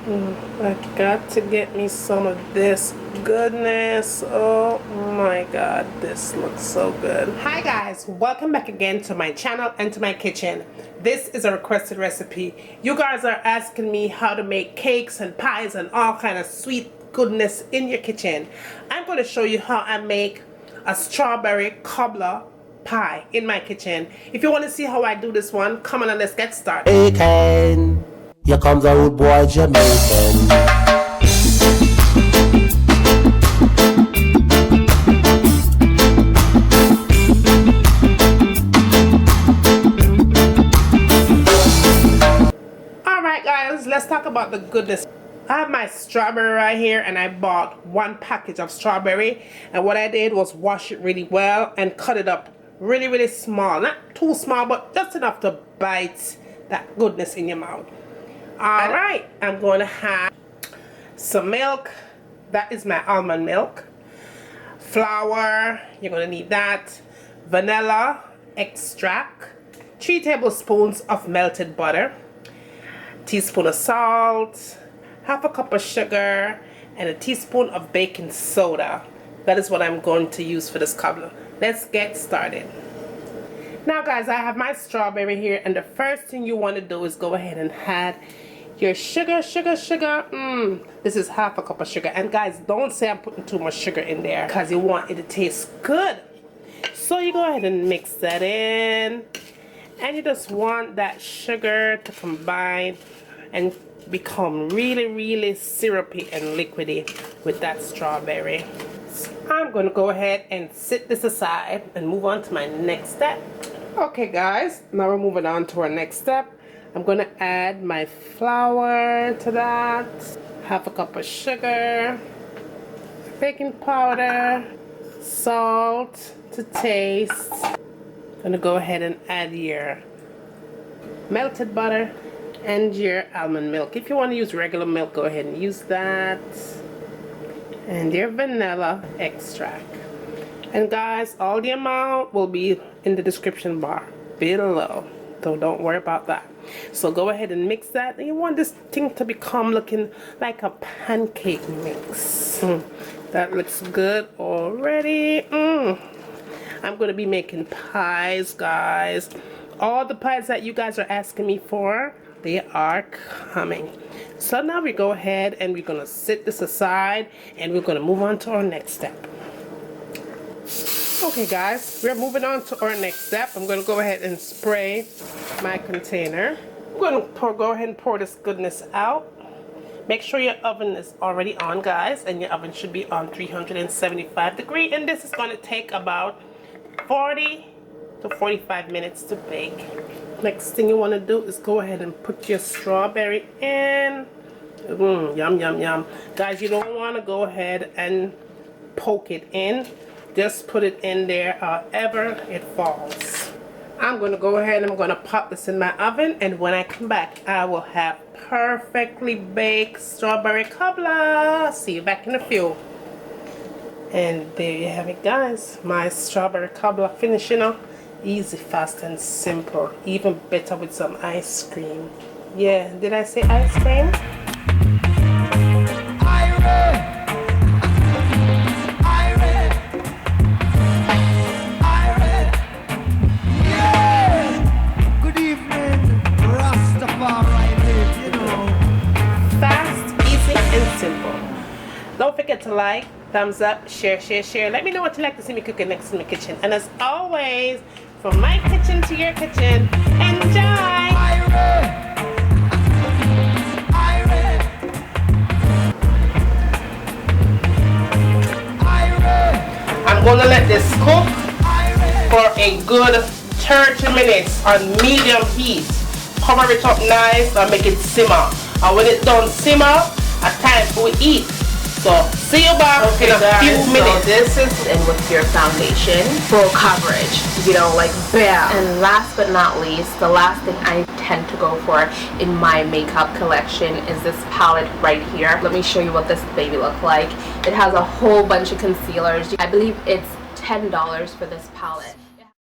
I got to get me some of this goodness. Oh my god, this looks so good. Hi guys, welcome back again to my channel and to my kitchen. This is a requested recipe. You guys are asking me how to make cakes and pies and all kind of sweet goodness in your kitchen. I'm going to show you how I make a strawberry cobbler pie in my kitchen. If you want to see how I do this one, come on and let's get started. Jamaican, here comes a rude boy Jamaican. Alright guys, let's talk about the goodness. I have my strawberry right here and I bought one package of strawberry, and what I did was wash it really well and cut it up really small. Not too small, but just enough to bite that goodness in your mouth. Alright, I'm going to have some milk. That is my almond milk. Flour, you're going to need that. Vanilla extract. 3 tablespoons of melted butter. Teaspoon of salt. Half a cup of sugar. And a teaspoon of baking soda. That is what I'm going to use for this cobbler. Let's get started. Now guys, I have my strawberry here, and the first thing you want to do is go ahead and add your sugar. This is half a cup of sugar, and guys, don't say I'm putting too much sugar in there because you want it to taste good. So you go ahead and mix that in, and you just want that sugar to combine and become really syrupy and liquidy with that strawberry. So I'm going to go ahead and set this aside and move on to my next step. Okay guys, now we're moving on to our next step. I'm going to add my flour to that, half a cup of sugar, baking powder, salt to taste. I'm going to go ahead and add your melted butter and your almond milk. If you want to use regular milk, go ahead and use that. And your vanilla extract. And guys, all the amount will be in the description bar below, so don't worry about that. So go ahead and mix that, and you want this thing to become looking like a pancake mix. That looks good already. I'm going to be making pies, guys. All the pies that you guys are asking me for, they are coming. So now we go ahead and we're going to set this aside, and we're going to move on to our next step. Okay guys, we're moving on to our next step. I'm going to go ahead and spray my container. I'm going to go ahead and pour this goodness out. Make sure your oven is already on, guys, and your oven should be on 375 degrees, and this is going to take about 40 to 45 minutes to bake. Next thing you want to do is go ahead and put your strawberry in. Yum. Guys, you don't want to go ahead and poke it in. Just put it in there however it falls. I'm going to go ahead and I'm going to pop this in my oven, and when I come back I will have perfectly baked strawberry cobbler. See you back in a few. And there you have it, guys. My strawberry cobbler finishing up. Easy, fast and simple. Even better with some ice cream. Yeah, did I say ice cream? Don't forget to like, thumbs up, share. Let me know what you like to see me cooking next in my kitchen. And as always, from my kitchen to your kitchen, enjoy! I'm going to let this cook for a good 30 minutes on medium heat. Cover it up nice and make it simmer. And when it's done simmer, it's time for we eat. So, see you back in a few minutes. So this is in with your foundation, full coverage, you know, like bam. And last but not least, the last thing I tend to go for in my makeup collection is this palette right here. Let me show you what this baby looks like. It has a whole bunch of concealers. I believe it's $10 for this palette.